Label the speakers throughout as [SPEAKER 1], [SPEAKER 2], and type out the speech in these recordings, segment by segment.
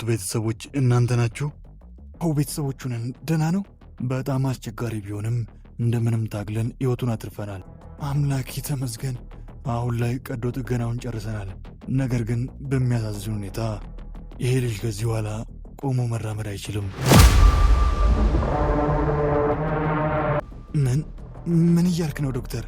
[SPEAKER 1] ቤተሰቦች እናንተ ናችሁ? ቤተሰቦቹን ደህና ነው? በጣም አስቸጋሪ ቢሆንም እንደምንም ታግለን ሕይወቱን አትርፈናል። አምላክ ተመስገን። አሁን ላይ ቀዶ ጥገናውን ጨርሰናል። ነገር ግን በሚያሳዝን ሁኔታ ይሄ ልጅ ከዚህ በኋላ ቆሞ መራመድ አይችልም። ምን እያልክ ነው ዶክተር?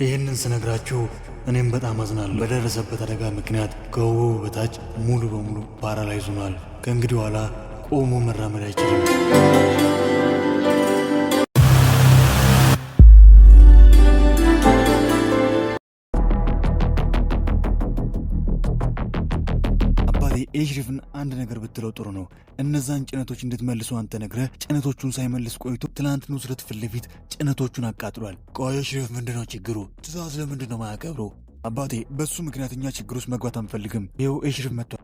[SPEAKER 1] ይህንን ስነግራችሁ እኔም በጣም አዝናለሁ። በደረሰበት አደጋ ምክንያት ከወገቡ በታች ሙሉ በሙሉ ፓራላይዝ ሆኗል። ከእንግዲህ በኋላ ቆሞ መራመድ አይችልም። ኤሽሪፍን አንድ ነገር ብትለው ጥሩ ነው። እነዛን ጭነቶች እንድትመልሱ አንተ ነግረህ ጭነቶቹን ሳይመልስ ቆይቶ ትላንት ኑስረት ፊት ለፊት ጭነቶቹን አቃጥሏል። ቆይ ኤሽሪፍ ምንድነው ችግሩ? ትእዛዝ ለምንድነው ማያከብረው? አባቴ በሱ ምክንያት እኛ ችግር ውስጥ መግባት አንፈልግም። ይኸው ኤሽሪፍ መጥቷል።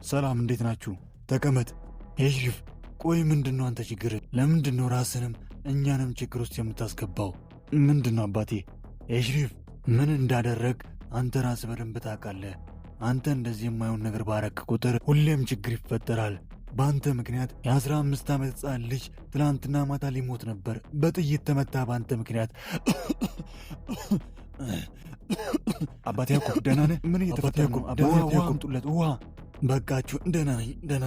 [SPEAKER 1] ሰላም እንዴት ናችሁ? ተቀመጥ። ኤሽሪፍ ቆይ ምንድነው አንተ ችግር? ለምንድነው ራስንም እኛንም ችግር ውስጥ የምታስገባው? ምንድነው አባቴ? ኤሽሪፍ ምን እንዳደረግ አንተ ራስህ በደንብ ታውቃለህ። አንተ እንደዚህ የማይሆን ነገር ባረክ ቁጥር ሁሌም ችግር ይፈጠራል። በአንተ ምክንያት የ15 ዓመት ሕፃን ልጅ ትናንትና ማታ ሊሞት ነበር። በጥይት ተመታ በአንተ ምክንያት። አባቴ ያዕቆብ ደህና ነህ? ምን እየተፈጠረ ነው? አምጡለት ውሃ። በቃችሁ። ደህና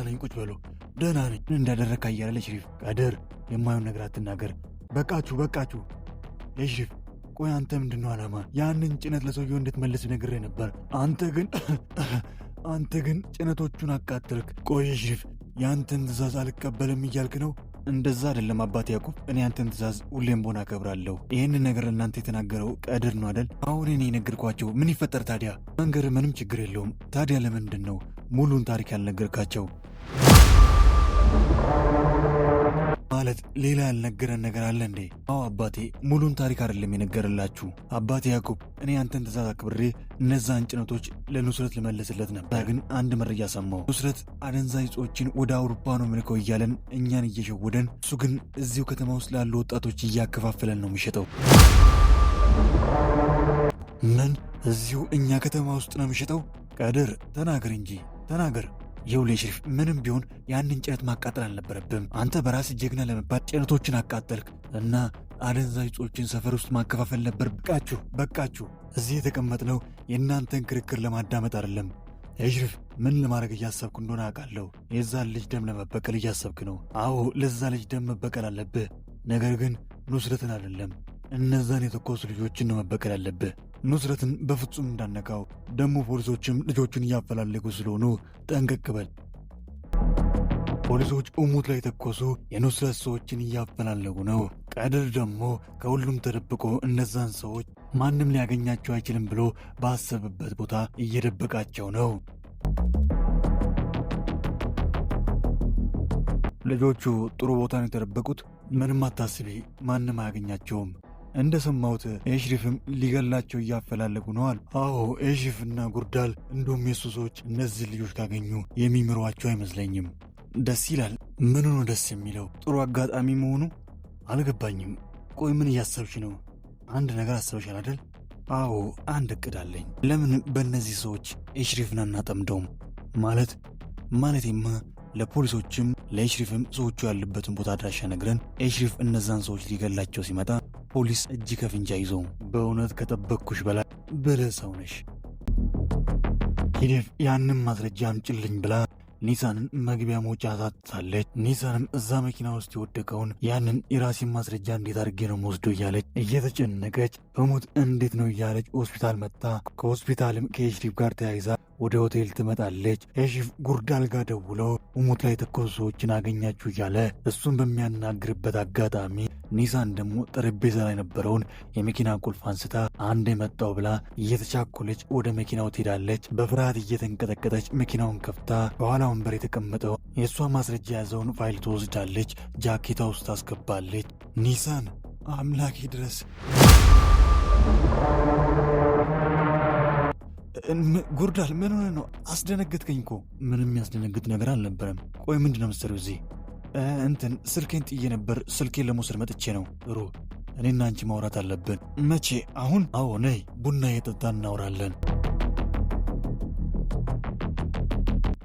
[SPEAKER 1] ነኝ ቁጭ በሉ። ደህና ነኝ። እንዳደረግክ አያለ ኤሽሪፍ። ቀድር የማይሆን ነገር አትናገር። በቃችሁ። ኤሽሪፍ ቆይ አንተ ምንድነው ዓላማ? ያንን ጭነት ለሰውየው እንድትመልስ ነግሬህ ነበር። አንተ ግን ጭነቶቹን አቃጠልክ። ቆይ ኤሽሪፍ ያንተን ትእዛዝ አልቀበልም እያልክ ነው? እንደዛ አይደለም አባቴ ያዕቆብ፣ እኔ ያንተን ትእዛዝ ሁሌም ቦን አከብራለሁ። ይህንን ነገር ለእናንተ የተናገረው ቀድር ነው አደል? አሁን እኔ የነገርኳቸው ምን ይፈጠር ታዲያ? መንገር ምንም ችግር የለውም። ታዲያ ለምንድን ነው ሙሉን ታሪክ ያልነገርካቸው? ማለት ሌላ ያልነገረን ነገር አለ እንዴ? አዎ አባቴ፣ ሙሉን ታሪክ አይደለም የነገረላችሁ። አባቴ ያዕቆብ፣ እኔ አንተን ትእዛዝ አክብሬ እነዛን ጭነቶች ለኑስረት ልመልስለት ነበር። ግን አንድ መረጃ ሰማሁ። ኑስረት አደንዛዥ ዕፆችን ወደ አውሮፓ ነው ምልከው እያለን እኛን እየሸወደን፣ እሱ ግን እዚሁ ከተማ ውስጥ ላሉ ወጣቶች እያከፋፈለን ነው የሚሸጠው። ምን? እዚሁ እኛ ከተማ ውስጥ ነው የሚሸጠው? ቀድር ተናገር እንጂ ተናገር። ይኸውልህ ኤሽሪፍ፣ ምንም ቢሆን ያንን ጭነት ማቃጠል አልነበረብም። አንተ በራስህ ጀግና ለመባል ጭነቶችን አቃጠልክ እና አደንዛዥ ዕፆችን ሰፈር ውስጥ ማከፋፈል ነበር። በቃችሁ። እዚህ የተቀመጥነው የእናንተን ክርክር ለማዳመጥ አይደለም። ኤሽሪፍ፣ ምን ለማድረግ እያሰብክ እንደሆነ አውቃለሁ። የዛን ልጅ ደም ለመበቀል እያሰብክ ነው። አዎ ለዛ ልጅ ደም መበቀል አለብህ። ነገር ግን ኑስረትን አይደለም፣ እነዛን የተኮሱ ልጆችን ነው መበቀል ያለብህ። ኑስረትን በፍጹም እንዳነካው። ደግሞ ፖሊሶችም ልጆቹን እያፈላለጉ ስለሆኑ ጠንቀቅ በል። ፖሊሶች እሙት ላይ የተኮሱ የኑስረት ሰዎችን እያፈላለጉ ነው። ቀድር ደግሞ ከሁሉም ተደብቆ እነዛን ሰዎች ማንም ሊያገኛቸው አይችልም ብሎ ባሰበበት ቦታ እየደበቃቸው ነው። ልጆቹ ጥሩ ቦታ ነው የተደበቁት። ምንም አታስቢ፣ ማንም አያገኛቸውም። እንደሰማሁት ኤሽሪፍም ሊገላቸው እያፈላለጉ ነዋል። አዎ ኤሽሪፍና ጉርዳል እንዲሁም የሱ ሰዎች እነዚህ ልጆች ካገኙ የሚምሯቸው አይመስለኝም። ደስ ይላል። ምኑ ነው ደስ የሚለው? ጥሩ አጋጣሚ መሆኑ አልገባኝም። ቆይ ምን እያሰብሽ ነው? አንድ ነገር አሰብሻል አይደል? አዎ አንድ እቅድ አለኝ። ለምን በእነዚህ ሰዎች ኤሽሪፍን አናጠምደውም? ማለቴማ ለፖሊሶችም ለኤሽሪፍም ሰዎቹ ያሉበትን ቦታ አድራሻ ነግረን ኤሽሪፍ እነዛን ሰዎች ሊገላቸው ሲመጣ ፖሊስ እጅ ከፍንጃ ይዞ። በእውነት ከጠበቅኩሽ በላይ ብልህ ሰው ነሽ። ሂደፍ ያንን ማስረጃ አምጭልኝ ብላ ኒሳንን መግቢያ መውጫ ሳትሳለች። ኒሳንም እዛ መኪና ውስጥ የወደቀውን ያንን የራሴን ማስረጃ እንዴት አድርጌ ነው መወስዶ እያለች እየተጨነቀች በሞት እንዴት ነው እያለች ሆስፒታል መጣ። ከሆስፒታልም ከኤሽሪፍ ጋር ተያይዛ ወደ ሆቴል ትመጣለች። ኤሽሪፍ ጉርዳል ጋር ደውሎ ሞት ላይ የተኮሱ ሰዎችን አገኛችሁ እያለ እሱን በሚያናግርበት አጋጣሚ ኒሳን ደግሞ ጠረጴዛ ላይ ነበረውን የመኪና ቁልፍ አንስታ አንድ የመጣው ብላ እየተቻኮለች ወደ መኪናው ትሄዳለች። በፍርሃት እየተንቀጠቀጠች መኪናውን ከፍታ በኋላ ወንበር የተቀመጠው የእሷ ማስረጃ የያዘውን ፋይል ትወስዳለች። ጃኬታ ውስጥ ታስገባለች። ኒሳን አምላኬ ድረስ። ጉርዳል ምን ሆነ ነው? አስደነገጥከኝ እኮ። ምንም ያስደነግጥ ነገር አልነበረም። ቆይ ምንድነው የምትሰሪው እዚህ? ስልኬን ጥዬ ነበር። ስልኬን ለመውሰድ መጥቼ ነው። ጥሩ፣ እኔና አንቺ ማውራት አለብን። መቼ? አሁን? አዎ ነይ፣ ቡና እየጠጣን እናወራለን።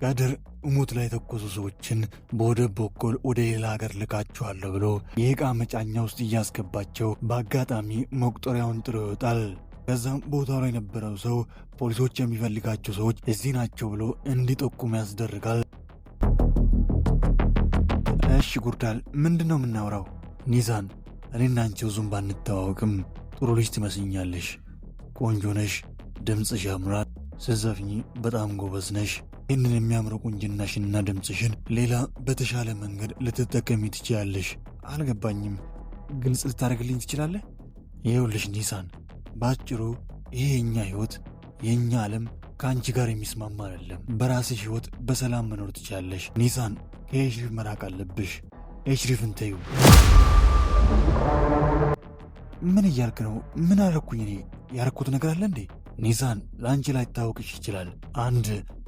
[SPEAKER 1] ቀድር እሙት ላይ የተኮሱ ሰዎችን በወደብ በኩል ወደ ሌላ ሀገር ልካቸዋለሁ ብሎ የዕቃ መጫኛ ውስጥ እያስገባቸው በአጋጣሚ መቁጠሪያውን ጥሎ ይወጣል። ከዛም ቦታው ላይ የነበረው ሰው ፖሊሶች የሚፈልጋቸው ሰዎች እዚህ ናቸው ብሎ እንዲጠቁም ያስደርጋል። እሺ ጉርዳል፣ ምንድን ነው የምናወራው? ኒሳን፣ እኔና አንቺ ብዙም ባንተዋወቅም ጥሩ ልጅ ትመስኛለሽ። ቆንጆ ነሽ፣ ድምፅሽ ያምራል፣ ስትዘፍኚ በጣም ጎበዝ ነሽ። ይህንን የሚያምር ቁንጅናሽንና ድምፅሽን ሌላ በተሻለ መንገድ ልትጠቀሚ ትችያለሽ። አልገባኝም፣ ግልጽ ልታደርግልኝ ትችላለህ? ይኸውልሽ ኒሳን፣ በአጭሩ ይሄ የእኛ ሕይወት የእኛ ዓለም ከአንቺ ጋር የሚስማማ አይደለም። በራስሽ ሕይወት በሰላም መኖር ትችያለሽ። ኒሳን፣ ከኤሽሪፍ መራቅ አለብሽ። ኤሽሪፍን ተዩ። ምን እያልክ ነው? ምን አደረግኩኝ እኔ? ያረኩት ነገር አለ እንዴ? ኒሳን፣ ለአንቺ ላይታወቅሽ ይችላል። አንድ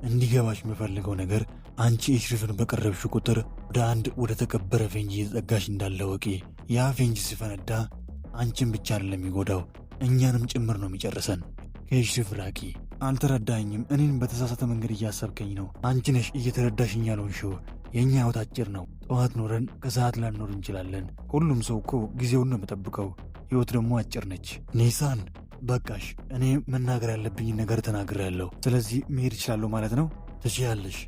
[SPEAKER 1] እንዲገባሽ የምፈልገው ነገር አንቺ ኤሽሪፍን በቀረብሽ ቁጥር ወደ ተቀበረ ፌንጂ እየተጠጋሽ እንዳለ ወቂ። ያ ፌንጂ ሲፈነዳ አንቺን ብቻ አይደለም የሚጎዳው፣ እኛንም ጭምር ነው የሚጨርሰን። ከኤሽሪፍ ራቂ። አልተረዳኝም። እኔን በተሳሳተ መንገድ እያሰብከኝ ነው። አንቺ ነሽ እየተረዳሽኝ ያልሆንሽው። የእኛ ሕይወት አጭር ነው። ጠዋት ኖረን ከሰዓት ላንኖር እንችላለን። ሁሉም ሰው እኮ ጊዜውን ነው የምጠብቀው። ሕይወት ደግሞ አጭር ነች። ኒሳን፣ በቃሽ። እኔ መናገር ያለብኝን ነገር ተናግሬያለሁ። ስለዚህ መሄድ እችላለሁ ማለት ነው? ትችያለሽ።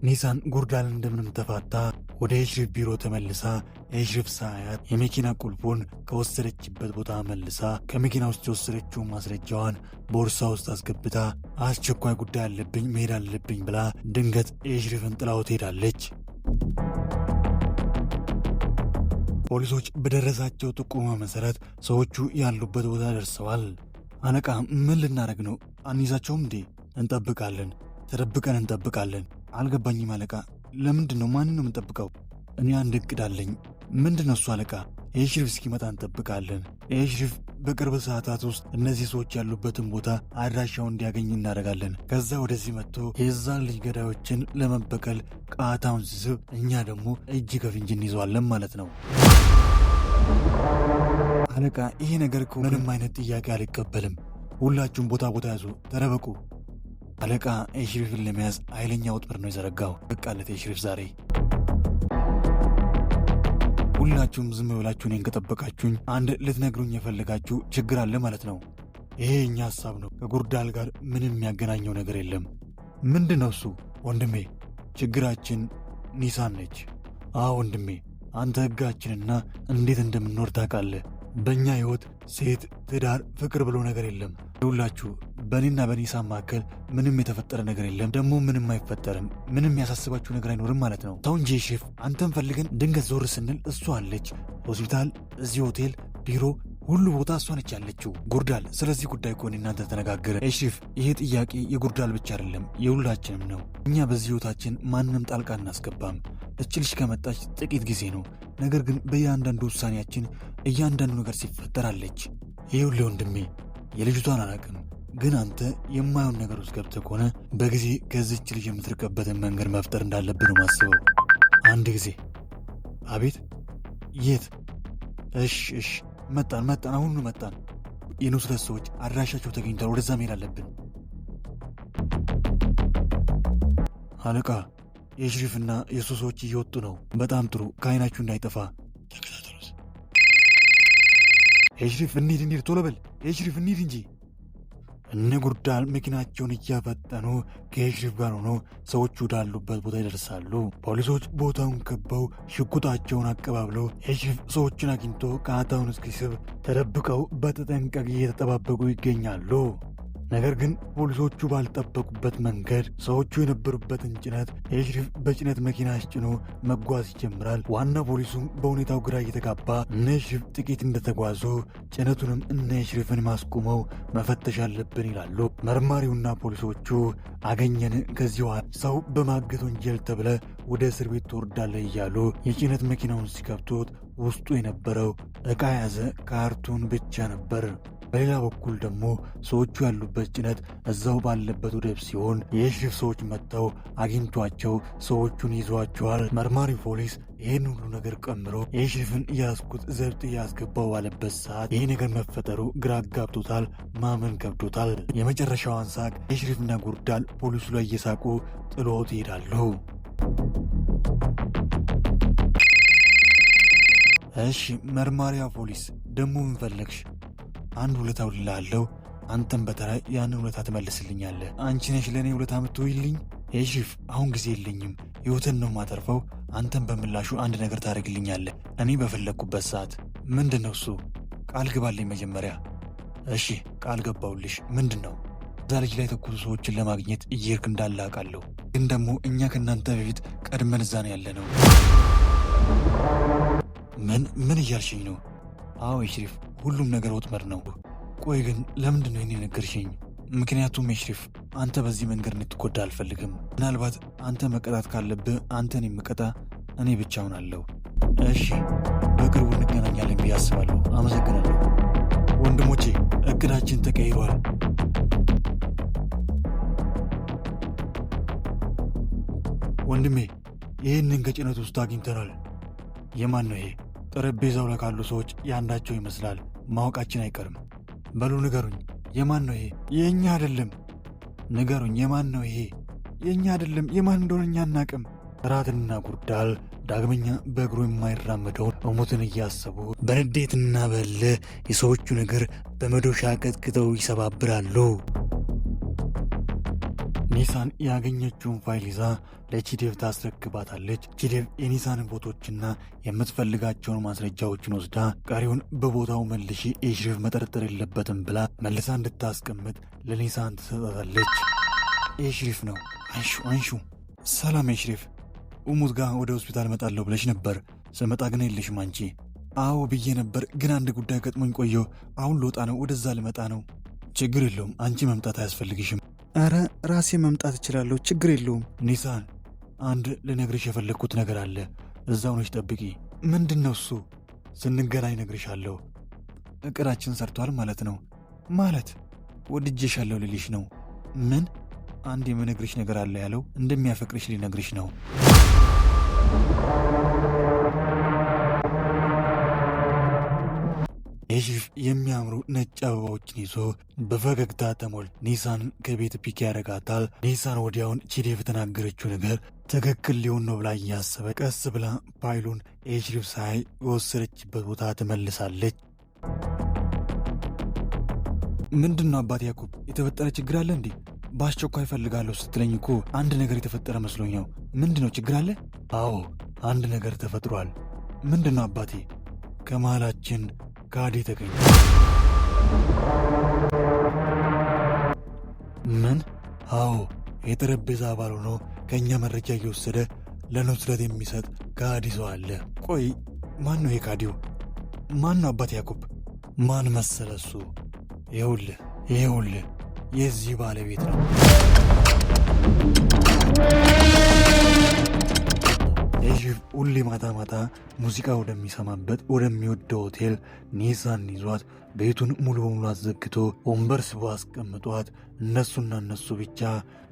[SPEAKER 1] ኒሳን ጉርዳል እንደምንም ተፋታ ወደ ኤሽሪፍ ቢሮ ተመልሳ ኤሽሪፍ ሳያት የመኪና ቁልፉን ከወሰደችበት ቦታ መልሳ ከመኪና ውስጥ የወሰደችውን ማስረጃዋን ቦርሳ ውስጥ አስገብታ አስቸኳይ ጉዳይ አለብኝ መሄድ አለብኝ ብላ ድንገት ኤሽሪፍን ጥላው ትሄዳለች። ፖሊሶች በደረሳቸው ጥቆማ መሠረት ሰዎቹ ያሉበት ቦታ ደርሰዋል። አለቃ፣ ምን ልናደርግ ነው? አንይዛቸውም እንዴ? እንጠብቃለን። ተደብቀን እንጠብቃለን። አልገባኝም አለቃ። ለምንድን ነው? ማንን ነው የምንጠብቀው? እኔ አንድ እቅድ አለኝ። ምንድን ነው እሱ አለቃ? ኤሽሪፍ እስኪመጣ እንጠብቃለን። ኤሽሪፍ በቅርብ ሰዓታት ውስጥ እነዚህ ሰዎች ያሉበትን ቦታ አድራሻውን እንዲያገኝ እናደርጋለን። ከዛ ወደዚህ መጥቶ የዛን ልጅ ገዳዮችን ለመበቀል ቃታውን ሲስብ፣ እኛ ደግሞ እጅ ከፍንጅ እንይዘዋለን ማለት ነው። አለቃ፣ ይሄ ነገር እኮ ምንም አይነት ጥያቄ አልቀበልም። ሁላችሁም ቦታ ያዙ፣ ተደበቁ። አለቃ ኤሽሪፍን ለመያዝ ኃይለኛ ወጥመድ ነው የዘረጋው። በቃለት ኤሽሪፍ ዛሬ። ሁላችሁም ዝም ብላችሁ እኔን ከጠበቃችሁኝ አንድ ልትነግሩኝ የፈለጋችሁ ችግር አለ ማለት ነው። ይሄ የእኛ ሐሳብ ነው። ከጉርዳል ጋር ምንም የሚያገናኘው ነገር የለም። ምንድን ነው እሱ? ወንድሜ፣ ችግራችን ኒሳን ነች። ወንድሜ፣ አንተ ሕጋችንና እንዴት እንደምንኖር ታውቃለህ። በእኛ ሕይወት ሴት፣ ትዳር፣ ፍቅር ብሎ ነገር የለም። ሁላችሁ በእኔና በኒሳን መካከል ምንም የተፈጠረ ነገር የለም። ደግሞ ምንም አይፈጠርም። ምንም ያሳስባችሁ ነገር አይኖርም ማለት ነው። ተው እንጂ ኤሽሪፍ፣ አንተን ፈልገን ድንገት ዞር ስንል እሷ አለች። ሆስፒታል፣ እዚህ ሆቴል፣ ቢሮ፣ ሁሉ ቦታ እሷ ነች ያለችው። ጉርዳል፣ ስለዚህ ጉዳይ እኮ እኔ እናንተ ተነጋገረ። ኤሽሪፍ፣ ይሄ ጥያቄ የጉርዳል ብቻ አይደለም የሁላችንም ነው። እኛ በዚህ ሕይወታችን ማንንም ጣልቃ እናስገባም። እች ልጅ ከመጣች ጥቂት ጊዜ ነው። ነገር ግን በእያንዳንዱ ውሳኔያችን እያንዳንዱ ነገር ሲፈጠራለች። ይኸውልህ ወንድሜ፣ የልጅቷን አላውቅም፣ ግን አንተ የማየውን ነገር ውስጥ ገብተህ ከሆነ በጊዜ ከዚች ልጅ የምትርቀበትን መንገድ መፍጠር እንዳለብን ነው ማስበው። አንድ ጊዜ። አቤት? የት? እሽ፣ መጣን፣ አሁኑ መጣን። የኑስረት ሰዎች አድራሻቸው ተገኝቷል። ወደዛ መሄድ አለብን። አለቃ፣ የኤሽሪፍና የእሱ ሰዎች እየወጡ ነው። በጣም ጥሩ። ከዓይናችሁ እንዳይጠፋ ተከታተሉት። ኤሽሪፍ፣ እንሂድ፣ ቶሎ በል ኤሽሪፍ፣ እንሂድ እንጂ። እነ ጉርዳል መኪናቸውን እያፈጠኑ ከኤሽሪፍ ጋር ሆነው ሰዎቹ ወዳሉበት ቦታ ይደርሳሉ። ፖሊሶች ቦታውን ከበው ሽጉጣቸውን አቀባብለው ኤሽሪፍ ሰዎችን አግኝቶ ቃታውን እስኪስብ ተደብቀው በተጠንቀቅ እየተጠባበቁ ይገኛሉ። ነገር ግን ፖሊሶቹ ባልጠበቁበት መንገድ ሰዎቹ የነበሩበትን ጭነት ኤሽሪፍ በጭነት መኪና አስጭኖ መጓዝ ይጀምራል። ዋና ፖሊሱም በሁኔታው ግራ እየተጋባ እነ ኤሽሪፍ ጥቂት እንደተጓዙ ጭነቱንም እነ ኤሽሪፍን ማስቆመው መፈተሽ አለብን ይላሉ። መርማሪውና ፖሊሶቹ አገኘን፣ ከዚህ ሰው በማገት ወንጀል ተብለ ወደ እስር ቤት ትወርዳለህ እያሉ የጭነት መኪናውን ሲከፍቱት ውስጡ የነበረው ዕቃ የያዘ ካርቱን ብቻ ነበር። በሌላ በኩል ደግሞ ሰዎቹ ያሉበት ጭነት እዛው ባለበት ወደብ ሲሆን የኤሽሪፍ ሰዎች መጥተው አግኝቷቸው ሰዎቹን ይዟቸዋል። መርማሪ ፖሊስ ይህን ሁሉ ነገር ቀምሮ የኤሽሪፍን ያስኩት ዘብጥ ያስገባው ባለበት ሰዓት ይህ ነገር መፈጠሩ ግራ ጋብቶታል፣ ማመን ከብዶታል። የመጨረሻዋን ሳቅ ኤሽሪፍና ጉርዳል ፖሊሱ ላይ እየሳቁ ጥሎት ይሄዳሉ። እሺ መርማሪያ ፖሊስ ደግሞ ምን ፈለግሽ? አንድ ውለታ ውልልሃለሁ። አንተም በተራ ያንን ውለታ ትመልስልኛለህ። አንቺ ነሽ ለእኔ ውለታ የምትውይልኝ? ኤሽሪፍ አሁን ጊዜ የለኝም፣ ሕይወትን ነው ማተርፈው። አንተም በምላሹ አንድ ነገር ታደርግልኛለህ እኔ በፈለግኩበት ሰዓት። ምንድን ነው እሱ? ቃል ግባልኝ መጀመሪያ። እሺ ቃል ገባውልሽ። ምንድን ነው? እዛ ልጅ ላይ የተኮሱ ሰዎችን ለማግኘት እየሄድክ እንዳለ አውቃለሁ፣ ግን ደግሞ እኛ ከእናንተ በፊት ቀድመን እዛ ነው ያለ ነው። ምን እያልሽኝ ነው? አዎ ኤሽሪፍ፣ ሁሉም ነገር ወጥመድ ነው። ቆይ ግን ለምንድን ነው የኔ ነገርሽኝ? ምክንያቱም ኤሽሪፍ አንተ በዚህ መንገድ እንድትጎዳ አልፈልግም። ምናልባት አንተ መቀጣት ካለብህ አንተን የምቀጣ እኔ ብቻ ሆናለሁ። እሺ በቅርቡ እንገናኛለን ብዬ አስባለሁ። አመሰግናለሁ ወንድሞቼ፣ እቅዳችን ተቀይሯል። ወንድሜ ይህንን ከጭነት ውስጥ አግኝተናል። የማን ነው ይሄ? ጠረጴዛው ላይ ካሉ ሰዎች ያንዳቸው ይመስላል። ማወቃችን አይቀርም። በሉ ንገሩኝ፣ የማን ነው ይሄ? የእኛ አይደለም። ንገሩኝ፣ የማን ነው ይሄ? የእኛ አይደለም። የማን እንደሆነ እኛ አናቅም። ራትና ጉርዳል ዳግመኛ በእግሩ የማይራመደውን እሙትን እያሰቡ በንዴትና በእልህ የሰዎቹን እግር በመዶሻ ቀጥቅጠው ይሰባብራሉ። ኒሳን ያገኘችውን ፋይል ይዛ ለቺዴቭ ታስረክባታለች። ቺዴቭ የኒሳንን ፎቶችና የምትፈልጋቸውን ማስረጃዎችን ወስዳ ቀሪውን በቦታው መልሺ ኤሽሪፍ መጠርጠር የለበትም ብላ መልሳ እንድታስቀምጥ ለኒሳን ትሰጣታለች። ኤሽሪፍ ነው። አንሹ። ሰላም ኤሽሪፍ፣ እሙት ጋር ወደ ሆስፒታል መጣለሁ ብለሽ ነበር። ስመጣ ግን የለሽም አንቺ። አዎ ብዬ ነበር፣ ግን አንድ ጉዳይ ገጥሞኝ ቆየሁ። አሁን ልወጣ ነው፣ ወደዛ ልመጣ ነው። ችግር የለውም፣ አንቺ መምጣት አያስፈልግሽም። አረ ራሴ መምጣት እችላለሁ፣ ችግር የለውም። ኒሳን አንድ ልነግርሽ የፈለግኩት ነገር አለ። እዛው ነሽ፣ ጠብቂ። ምንድን ነው እሱ? ስንገናኝ ነግርሻለሁ። እቅዳችን ሰርቷል ማለት ነው። ማለት ወድጄሻለሁ ልልሽ ነው። ምን? አንድ የምነግርሽ ነገር አለ ያለው እንደሚያፈቅርሽ ሊነግርሽ ነው። ኤሽሪፍ የሚያምሩ ነጭ አበባዎችን ይዞ በፈገግታ ተሞል ኒሳን ከቤት ፒክ ያደርጋታል። ኒሳን ወዲያውን ቺዴቭ የተናገረችው ነገር ትክክል ሊሆን ነው ብላ እያሰበ ቀስ ብላ ፋይሉን ኤሽሪፍ ሳይ የወሰደችበት ቦታ ትመልሳለች። ምንድን ነው አባት ያዕቆብ፣ የተፈጠረ ችግር አለ እንዴ? በአስቸኳይ እፈልጋለሁ ስትለኝ እኮ አንድ ነገር የተፈጠረ መስሎኝ ነው። ምንድን ነው? ችግር አለ? አዎ አንድ ነገር ተፈጥሯል። ምንድን ነው አባቴ? ከመሃላችን ካዲ ተገኘ። ምን? አዎ የጠረጴዛ አባል ሆኖ ከእኛ መረጃ እየወሰደ ለኑስረት የሚሰጥ ካዲ ሰው አለ። ቆይ ማን ነው የካዲው? ማን ነው አባት ያዕቆብ? ማን መሰለ እሱ? ይኸውልህ የዚህ ባለቤት ነው። ኤሽሪፍ ሁሌ ማታ ማታ ሙዚቃ ወደሚሰማበት ወደሚወደው ሆቴል ኒሳን ይዟት ቤቱን ሙሉ በሙሉ አዘግቶ ወንበር ስቦ አስቀምጧት እነሱና እነሱ ብቻ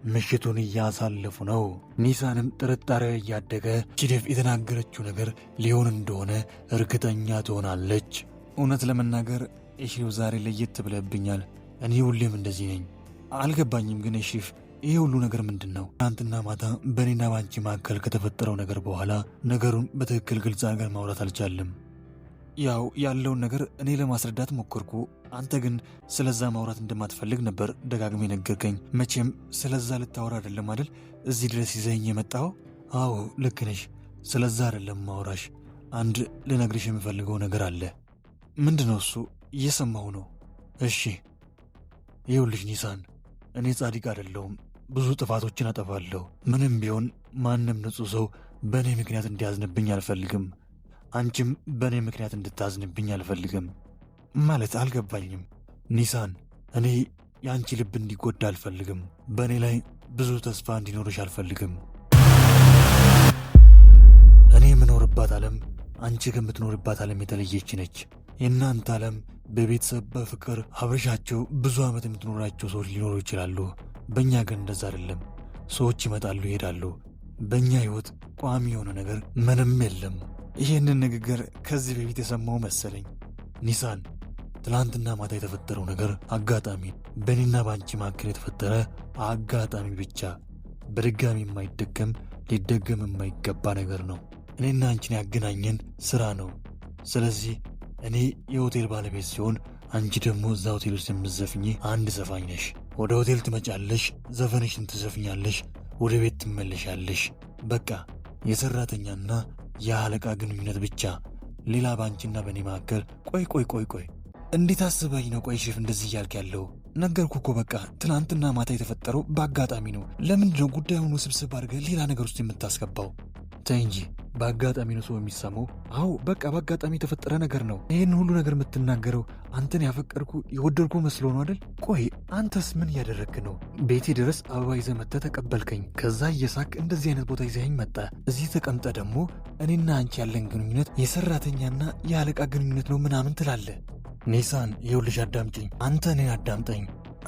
[SPEAKER 1] ምሽቱን እያሳለፉ ነው። ኒሳንም ጥርጣሬው እያደገ ቺዴቭ የተናገረችው ነገር ሊሆን እንደሆነ እርግጠኛ ትሆናለች። እውነት ለመናገር ኤሽሪፍ ዛሬ ለየት ብለብኛል። እኔ ሁሌም እንደዚህ ነኝ። አልገባኝም ግን ኤሽሪፍ ይሄ ሁሉ ነገር ምንድን ነው? ትናንትና ማታ በእኔና ባንቺ መካከል ከተፈጠረው ነገር በኋላ ነገሩን በትክክል ግልጽ ነገር ማውራት አልቻለም። ያው ያለውን ነገር እኔ ለማስረዳት ሞከርኩ። አንተ ግን ስለዛ ማውራት እንደማትፈልግ ነበር ደጋግሜ ነገርከኝ። መቼም ስለዛ ልታወራ አይደለም አይደል እዚህ ድረስ ይዘኝ የመጣው? አዎ ልክ ነሽ፣ ስለዛ አይደለም ማውራሽ። አንድ ልነግርሽ የምፈልገው ነገር አለ። ምንድን ነው እሱ? እየሰማሁ ነው። እሺ ይኸውልሽ ኒሳን፣ እኔ ጻድቅ አይደለሁም። ብዙ ጥፋቶችን አጠፋለሁ። ምንም ቢሆን ማንም ንጹሕ ሰው በእኔ ምክንያት እንዲያዝንብኝ አልፈልግም። አንቺም በእኔ ምክንያት እንድታዝንብኝ አልፈልግም። ማለት አልገባኝም ኒሳን። እኔ የአንቺ ልብ እንዲጎዳ አልፈልግም። በእኔ ላይ ብዙ ተስፋ እንዲኖርሽ አልፈልግም። እኔ የምኖርባት ዓለም አንቺ ከምትኖርባት ዓለም የተለየች ነች። የእናንተ ዓለም በቤተሰብ በፍቅር አብረሻቸው ብዙ ዓመት የምትኖራቸው ሰዎች ሊኖሩ ይችላሉ። በእኛ ግን እንደዛ አይደለም። ሰዎች ይመጣሉ ይሄዳሉ። በእኛ ሕይወት ቋሚ የሆነ ነገር ምንም የለም። ይህንን ንግግር ከዚህ በፊት የሰማው መሰለኝ። ኒሳን፣ ትላንትና ማታ የተፈጠረው ነገር አጋጣሚ፣ በእኔና በአንቺ መካከል የተፈጠረ አጋጣሚ ብቻ፣ በድጋሚ የማይደገም ሊደገም የማይገባ ነገር ነው። እኔና አንቺን ያገናኘን ሥራ ነው። ስለዚህ እኔ የሆቴል ባለቤት ሲሆን አንቺ ደግሞ እዛ ሆቴል ውስጥ የምትዘፍኝ አንድ ዘፋኝ ነሽ። ወደ ሆቴል ትመጫለሽ፣ ዘፈንሽን ትዘፍኛለሽ፣ ወደ ቤት ትመለሻለሽ። በቃ የሠራተኛና የአለቃ ግንኙነት ብቻ፣ ሌላ በአንቺና በእኔ መካከል። ቆይ እንዴት አስበኝ ነው? ቆይ ሽፍ እንደዚህ እያልክ ያለው? ነገርኩ እኮ በቃ ትናንትና ማታ የተፈጠረው በአጋጣሚ ነው። ለምንድን ነው ጉዳዩን ውስብስብ አድርገህ ሌላ ነገር ውስጥ የምታስገባው? ተይ እንጂ በአጋጣሚ ነው ሰው የሚሰማው። አዎ በቃ በአጋጣሚ የተፈጠረ ነገር ነው። ይህን ሁሉ ነገር የምትናገረው አንተን ያፈቀርኩ የወደድኩ መስሎ ነው አይደል? ቆይ አንተስ ምን እያደረግክ ነው? ቤቴ ድረስ አበባ ይዘህ መጥተህ ተቀበልከኝ። ከዛ እየሳቅ እንደዚህ አይነት ቦታ ይዘኸኝ መጣ። እዚህ ተቀምጠ ደግሞ እኔና አንቺ ያለን ግንኙነት የሰራተኛና የአለቃ ግንኙነት ነው ምናምን ትላለህ። ኒሳን ይኸውልሽ አዳምጪኝ። አንተ እኔን አዳምጠኝ።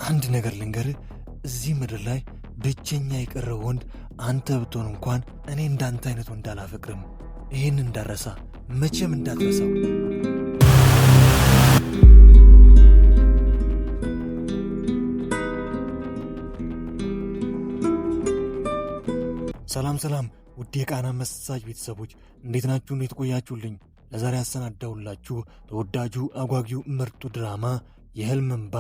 [SPEAKER 1] አንድ ነገር ልንገርህ፣ እዚህ ምድር ላይ ብቸኛ የቀረው ወንድ አንተ ብትሆን እንኳን እኔ እንዳንተ አይነት ወንድ አላፈቅርም። ይህን እንዳረሳ፣ መቼም እንዳትረሳው። ሰላም ውድ የቃና መሳጅ ቤተሰቦች እንዴት ናችሁ? እንዴት ቆያችሁልኝ? ለዛሬ ያሰናዳሁላችሁ ተወዳጁ አጓጊው ምርጡ ድራማ የህልም እንባ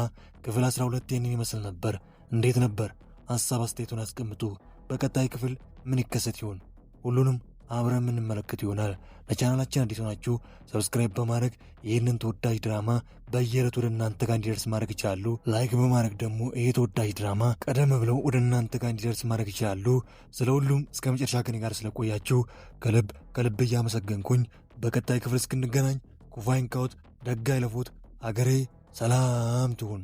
[SPEAKER 1] ክፍል 12 ይህንን ይመስል ነበር። እንዴት ነበር? ሐሳብ አስተያየቱን አስቀምጡ። በቀጣይ ክፍል ምን ይከሰት ይሆን? ሁሉንም አብረን የምንመለከት ይሆናል። ለቻናላችን አዲስ ሆናችሁ ሰብስክራይብ በማድረግ ይህንን ተወዳጅ ድራማ በየዕለቱ ወደ እናንተ ጋር እንዲደርስ ማድረግ ይችላሉ። ላይክ በማድረግ ደግሞ ይህ ተወዳጅ ድራማ ቀደም ብለው ወደ እናንተ ጋር እንዲደርስ ማድረግ ይችላሉ። ስለ ሁሉም እስከ መጨረሻ ከኔ ጋር ስለቆያችሁ ከልብ እያመሰገንኩኝ በቀጣይ ክፍል እስክንገናኝ ኩፋይን ካውት ደጋ ይለፉት። አገሬ ሰላም ትሁን።